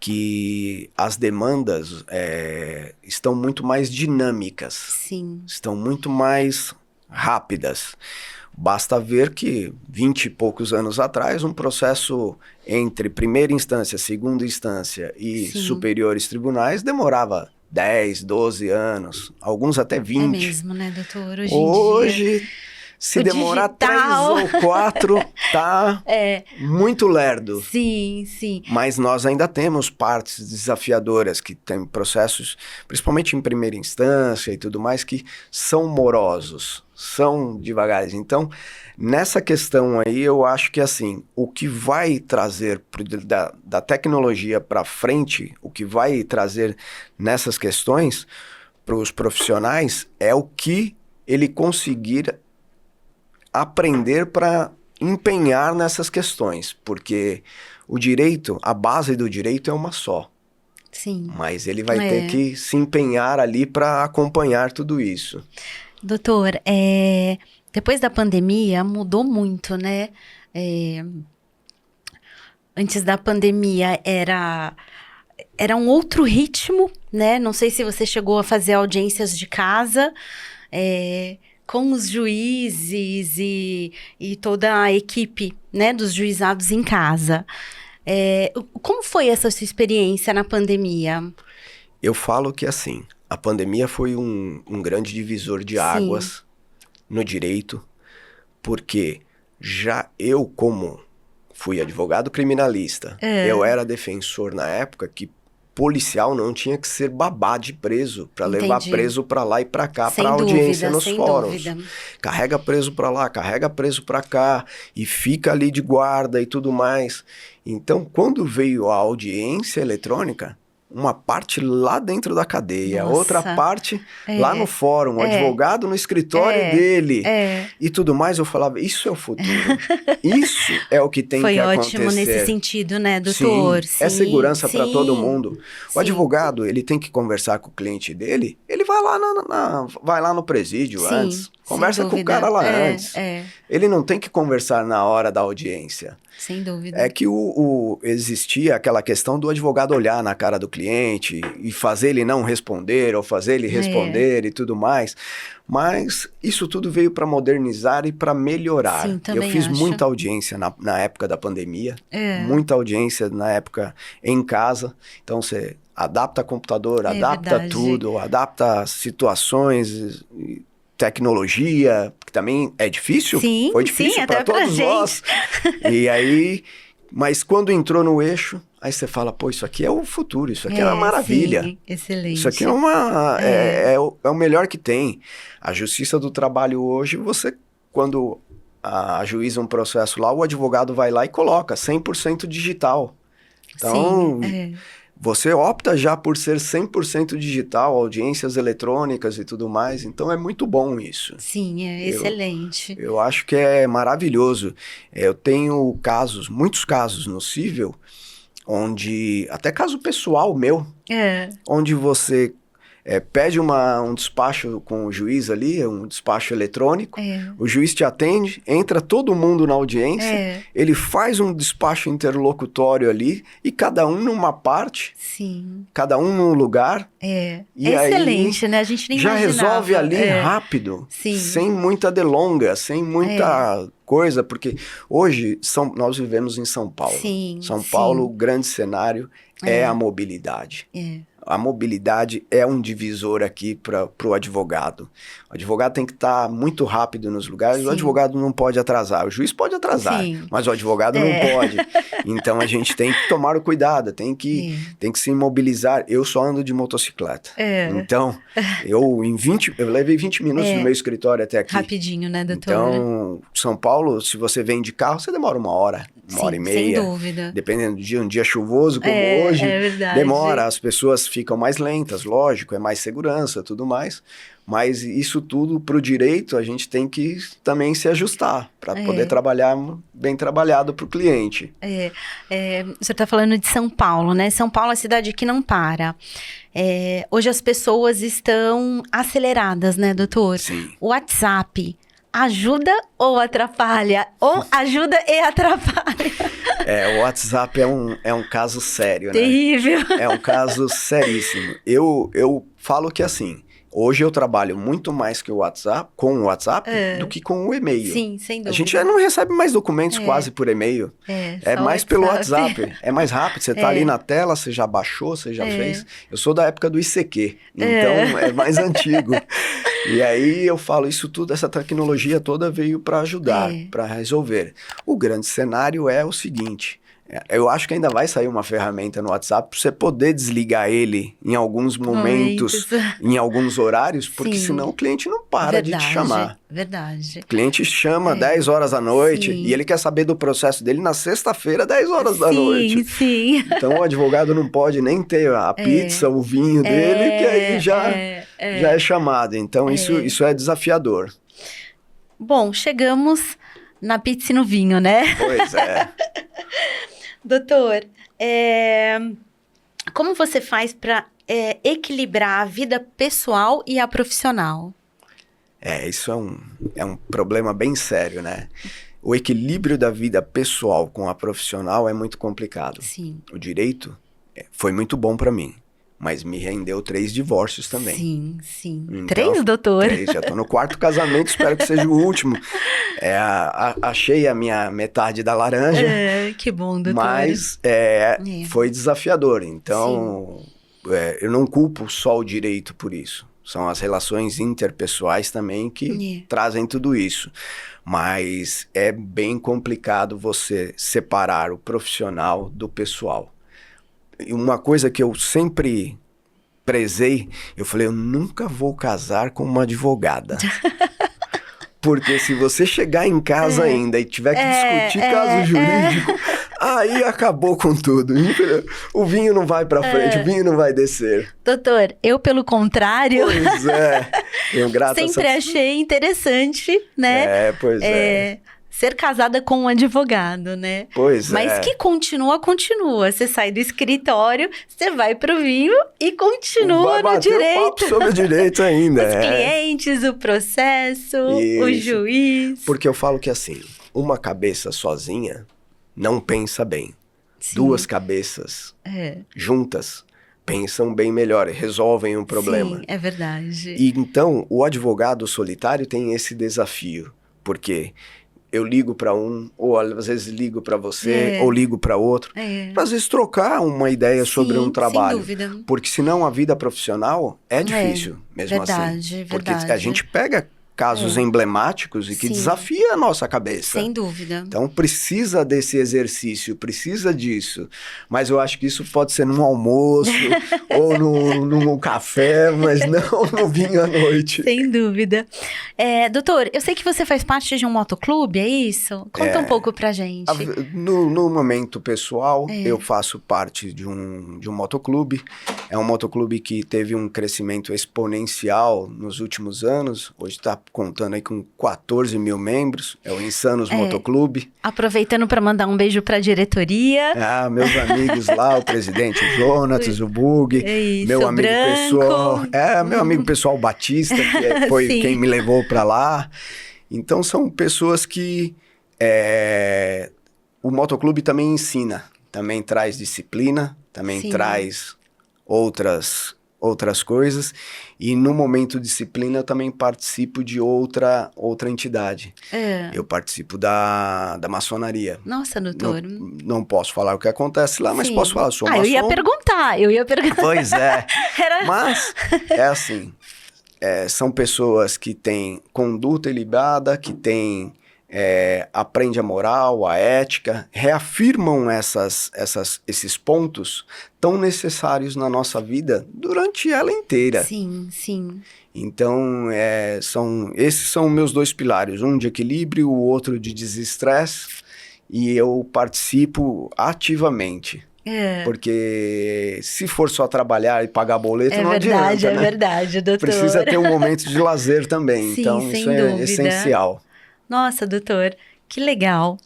que as demandas estão muito mais dinâmicas. Sim. Estão muito mais rápidas. Basta ver que 20 e poucos anos atrás, um processo entre primeira instância, segunda instância e superiores tribunais demorava 10, 12 anos, alguns até 20. É mesmo, né, doutor? Hoje em dia... Se demorar digital. 3 ou 4, tá muito lerdo. Sim, sim. Mas nós ainda temos partes desafiadoras, que tem processos, principalmente em primeira instância e tudo mais, que são morosos, são devagares. Então, nessa questão aí, eu acho que assim, o que vai trazer da tecnologia para frente, o que vai trazer nessas questões para os profissionais é o que ele conseguir aprender para empenhar nessas questões, porque o direito, a base do direito é uma só. Sim. Mas ele vai ter que se empenhar ali para acompanhar tudo isso. Doutor, depois da pandemia mudou muito, né? Antes da pandemia era um outro ritmo, né? Não sei se você chegou a fazer audiências de casa, com os juízes e toda a equipe, né, dos juizados em casa. Como foi essa sua experiência na pandemia? Eu falo que assim, a pandemia foi um grande divisor de águas no direito, porque já eu, como fui advogado criminalista, eu era defensor na época que policial não tinha que ser babá de preso para levar preso para lá e para cá para audiência nos fóruns. Carrega preso para lá, carrega preso para cá e fica ali de guarda e tudo mais. Então, quando veio a audiência eletrônica, uma parte lá dentro da cadeia, outra parte lá no fórum, o advogado no escritório dele e tudo mais, eu falava, isso é o futuro, isso é o que tem que acontecer. Foi ótimo nesse sentido, né, doutor? Sim, é segurança para todo mundo. O advogado, ele tem que conversar com o cliente dele, ele vai lá no presídio antes, conversa com o cara lá antes. Ele não tem que conversar na hora da audiência. Sem dúvida. É que existia aquela questão do advogado olhar na cara do cliente e fazer ele não responder ou fazer ele responder e tudo mais. Mas isso tudo veio para modernizar e para melhorar. Sim, também eu fiz acho. muita audiência na época da pandemia, muita audiência na época em casa. Então você adapta computador, adapta tudo, adapta situações, tecnologia, que também é difícil, foi difícil para todos nós. E aí, mas quando entrou no eixo, aí você fala, pô, isso aqui é o futuro, isso aqui é uma maravilha. Sim, excelente. Isso aqui é o melhor que tem. A Justiça do Trabalho hoje, quando ajuiza um processo lá, o advogado vai lá e coloca 100% digital. Então, você opta já por ser 100% digital, audiências eletrônicas e tudo mais, então é muito bom isso. Sim, excelente. Eu acho que é maravilhoso. Eu tenho muitos casos no Cível, até caso pessoal meu, onde você pede um despacho com o juiz ali, um despacho eletrônico, o juiz te atende, entra todo mundo na audiência, ele faz um despacho interlocutório ali, e cada um numa parte, cada um num lugar. E excelente, né? A gente nem já imaginava. Resolve ali rápido, sem muita delonga, sem muita coisa, porque hoje nós vivemos em São Paulo. São Paulo, o grande cenário é a mobilidade. A mobilidade é um divisor aqui para o advogado. O advogado tem que estar muito rápido nos lugares, o advogado não pode atrasar. O juiz pode atrasar, mas o advogado não pode. Então a gente tem que tomar o cuidado, tem que se mobilizar. Eu só ando de motocicleta. Então, eu levei 20 minutos no meu escritório até aqui. Rapidinho, né, doutor? Então, São Paulo, se você vem de carro, você demora uma hora e meia. Sem dúvida. Dependendo do dia, um dia chuvoso como hoje, demora, as pessoas ficam mais lentas, lógico, é mais segurança, tudo mais. Mas isso tudo para o direito a gente tem que também se ajustar para poder trabalhar bem trabalhado para o cliente. O senhor está falando de São Paulo, né? São Paulo é a cidade que não para. Hoje as pessoas estão aceleradas, né, doutor? Sim. O WhatsApp ajuda ou atrapalha? Ou ajuda e atrapalha? O WhatsApp é um caso sério, terrível, né? É um caso seríssimo. Eu falo que assim, hoje eu trabalho muito mais com o WhatsApp do que com o e-mail. Sim, sem dúvida. A gente já não recebe mais documentos quase por e-mail. É mais pelo WhatsApp. É mais rápido. Você tá ali na tela, você já baixou, você já fez. Eu sou da época do ICQ, então é mais antigo. E aí eu falo, isso tudo, essa tecnologia toda veio para ajudar, para resolver. O grande cenário é o seguinte... Eu acho que ainda vai sair uma ferramenta no WhatsApp para você poder desligar ele em alguns momentos, em alguns horários, porque senão o cliente não para de te chamar. Verdade. O cliente chama 10 horas da noite e ele quer saber do processo dele na sexta-feira, 10 horas da noite. Sim. Então o advogado não pode nem ter a pizza, o vinho dele, que aí já é chamado. Então isso é desafiador. Bom, chegamos na pizza e no vinho, né? Pois é. Doutor, como você faz para equilibrar a vida pessoal e a profissional? Isso é um problema bem sério, né? O equilíbrio da vida pessoal com a profissional é muito complicado. Sim. O direito foi muito bom para mim, mas me rendeu 3 divórcios também. Sim, sim. Então, 3, doutor? 3, já tô no 4º casamento, espero que seja o último. Achei a minha metade da laranja. Que bom, doutor. Mas foi desafiador, então eu não culpo só o direito por isso. São as relações interpessoais também que trazem tudo isso. Mas é bem complicado você separar o profissional do pessoal. E uma coisa que eu sempre prezei, eu falei, eu nunca vou casar com uma advogada. Porque se você chegar em casa ainda e tiver que discutir caso jurídico, aí acabou com tudo. O vinho não vai pra frente, o vinho não vai descer. Doutor, eu pelo contrário... Pois é. Sempre achei interessante, né? Pois é. Ser casada com um advogado, né? Mas que continua. Você sai do escritório, você vai pro vinho e continua no direito. Um papo sobre o direito ainda. Os clientes, o processo, o juiz. Porque eu falo que assim, uma cabeça sozinha não pensa bem. Sim. 2 cabeças juntas pensam bem melhor, resolvem um problema. Sim, é verdade. E então, o advogado solitário tem esse desafio, porque eu ligo para um, ou às vezes ligo para você, ou ligo para outro, para às vezes trocar uma ideia sobre um trabalho. Sem dúvida. Porque senão a vida profissional é difícil, mesmo assim. Porque a gente pega casos emblemáticos e que desafia a nossa cabeça. Sem dúvida. Então precisa desse exercício, precisa disso. Mas eu acho que isso pode ser num almoço ou num café, mas não no vinho à noite. Sem dúvida. Doutor, eu sei que você faz parte de um motoclube, é isso? Conta um pouco pra gente. No momento pessoal, eu faço parte de um motoclube. É um motoclube que teve um crescimento exponencial nos últimos anos. Hoje está contando aí com 14 mil membros. É o Insanos Motoclube. Aproveitando para mandar um beijo para a diretoria. Meus amigos lá, o presidente Jonatas, o Bug. Meu amigo pessoal. Meu amigo pessoal Batista, que foi quem me levou para lá. Então são pessoas que o motoclube também ensina. Também traz disciplina, também traz outras coisas, e no momento disciplina eu também participo de outra entidade. Eu participo da maçonaria. Nossa, doutor. Não posso falar o que acontece lá, mas posso falar, sou maçom. Eu ia perguntar. Pois é, mas é assim, são pessoas que têm conduta ilibada, que têm aprende a moral, a ética, reafirmam esses pontos tão necessários na nossa vida durante ela inteira. Sim, sim. Então, esses são meus 2 pilares, um de equilíbrio, o outro de desestresse, e eu participo ativamente. Porque se for só trabalhar e pagar boleto, não adianta, né? É verdade, doutor. Precisa ter um momento de lazer também, sim, então isso é essencial. Nossa, doutor, que legal.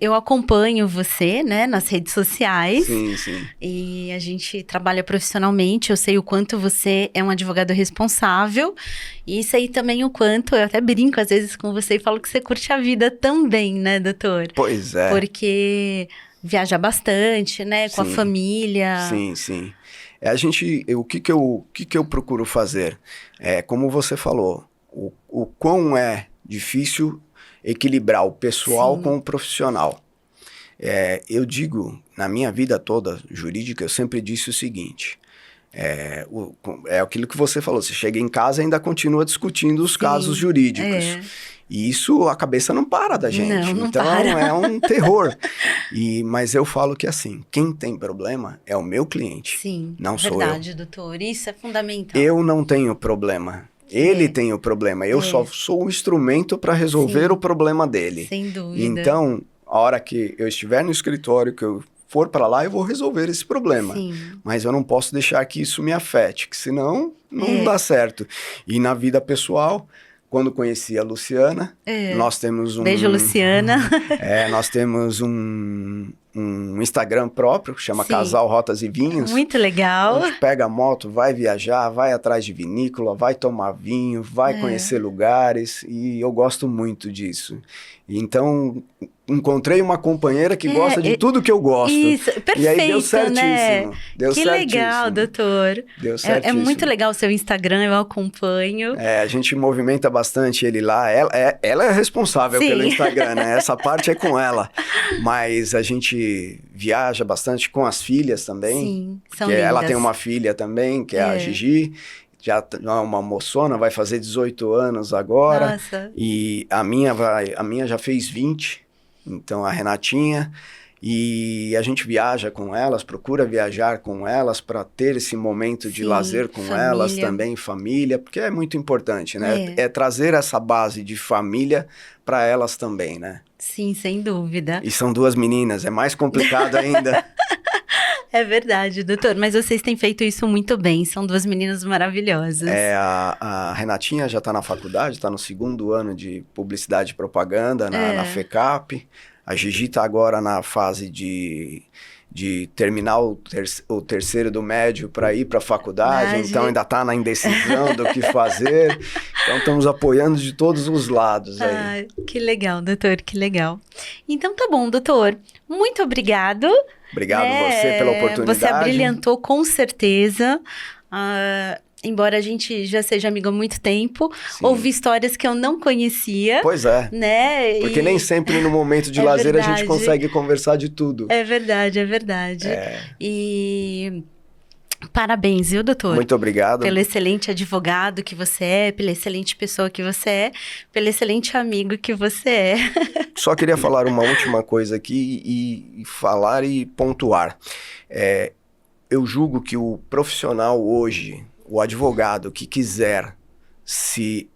Eu acompanho você, né, nas redes sociais. Sim, sim. E a gente trabalha profissionalmente. Eu sei o quanto você é um advogado responsável. E sei também o quanto, eu até brinco às vezes com você e falo que você curte a vida também, né, doutor? Pois é. Porque viaja bastante, né, com a família. Sim, sim. O que eu procuro fazer? Como você falou, o quão difícil equilibrar o pessoal com o profissional. Eu digo, na minha vida toda jurídica, eu sempre disse o seguinte, aquilo que você falou, você chega em casa e ainda continua discutindo os casos jurídicos. E isso, a cabeça não para da gente. Não então, para. É um terror. Mas eu falo que assim, quem tem problema é o meu cliente, não sou eu. Verdade, doutor. Isso é fundamental. Eu não tenho problema. Ele tem o problema, eu só sou o instrumento para resolver o problema dele. Sem dúvida. Então, a hora que eu estiver no escritório, que eu for para lá, eu vou resolver esse problema. Mas eu não posso deixar que isso me afete, que senão não dá certo. E na vida pessoal, quando conheci a Luciana, nós temos Beijo, Luciana. Nós temos um um Instagram próprio, chama Sim. Casal Rotas e Vinhos. Muito legal. A gente pega a moto, vai viajar, vai atrás de vinícola, vai tomar vinho, vai conhecer lugares, e eu gosto muito disso. Então, encontrei uma companheira que gosta de tudo que eu gosto. Isso, perfeito, e aí deu certíssimo. né? Deu que certíssimo. legal, doutor. Deu certíssimo. É muito legal o seu Instagram, eu acompanho. A gente movimenta bastante ele lá. Ela é responsável Sim. pelo Instagram, né? Essa parte é com ela. Mas a gente viaja bastante com as filhas também. Sim, são lindas. Ela tem uma filha também, que é a Gigi. Já é uma moçona, vai fazer 18 anos agora. Nossa. E a minha já fez 20, então a Renatinha. E a gente viaja com elas, procura viajar com elas para ter esse momento de lazer com elas também, família, porque é muito importante, né? É trazer essa base de família para elas também, né? Sim, sem dúvida. E são 2 meninas, é mais complicado ainda. É verdade, doutor, mas vocês têm feito isso muito bem, são 2 meninas maravilhosas. A Renatinha já está na faculdade, está no 2º ano de Publicidade e Propaganda na FECAP. A Gigi está agora na fase de terminar o 3º do médio para ir para a faculdade, então ainda está na indecisão do que fazer. Então estamos apoiando de todos os lados aí. Que legal, doutor, que legal. Então tá bom, doutor, muito obrigado. Obrigado você pela oportunidade. Você abrilhantou com certeza. Embora a gente já seja amigo há muito tempo, ouvi histórias que eu não conhecia. Pois é. Né? Porque nem sempre no momento de lazer a gente consegue conversar de tudo. É verdade, é verdade. E parabéns, viu, doutor? Muito obrigado. Pelo excelente advogado que você é, pela excelente pessoa que você é, pelo excelente amigo que você é. Só queria falar uma última coisa aqui e falar e pontuar. Eu julgo que o profissional hoje, o advogado que quiser se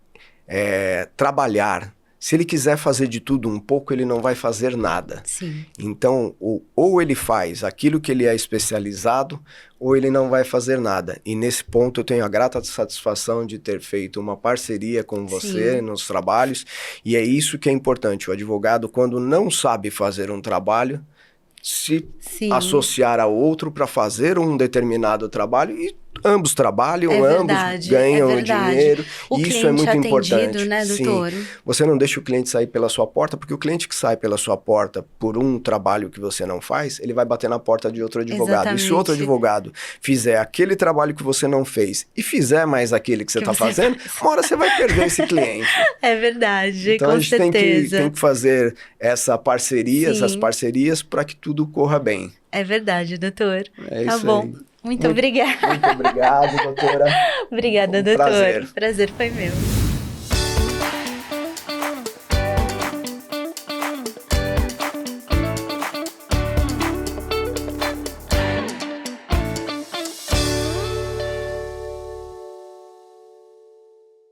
trabalhar, se ele quiser fazer de tudo um pouco, ele não vai fazer nada. Sim. Então, ou ele faz aquilo que ele é especializado, ou ele não vai fazer nada. E nesse ponto eu tenho a grata satisfação de ter feito uma parceria com você nos trabalhos, e é isso que é importante. O advogado, quando não sabe fazer um trabalho, se associar a outro para fazer um determinado trabalho e ambos trabalham, ambos ganham dinheiro. Isso é muito importante. Né, doutor? Sim. Você não deixa o cliente sair pela sua porta, porque o cliente que sai pela sua porta por um trabalho que você não faz, ele vai bater na porta de outro advogado. Exatamente. E se outro advogado fizer aquele trabalho que você não fez e fizer mais aquele que você está fazendo, uma hora você vai perder esse cliente. É verdade, então, com certeza. Então a gente tem que fazer essas parcerias para que tudo corra bem. É verdade, doutor. É isso bom. Aí. Muito obrigada. Muito obrigado, doutora. Obrigada, doutor. Prazer. Prazer foi meu.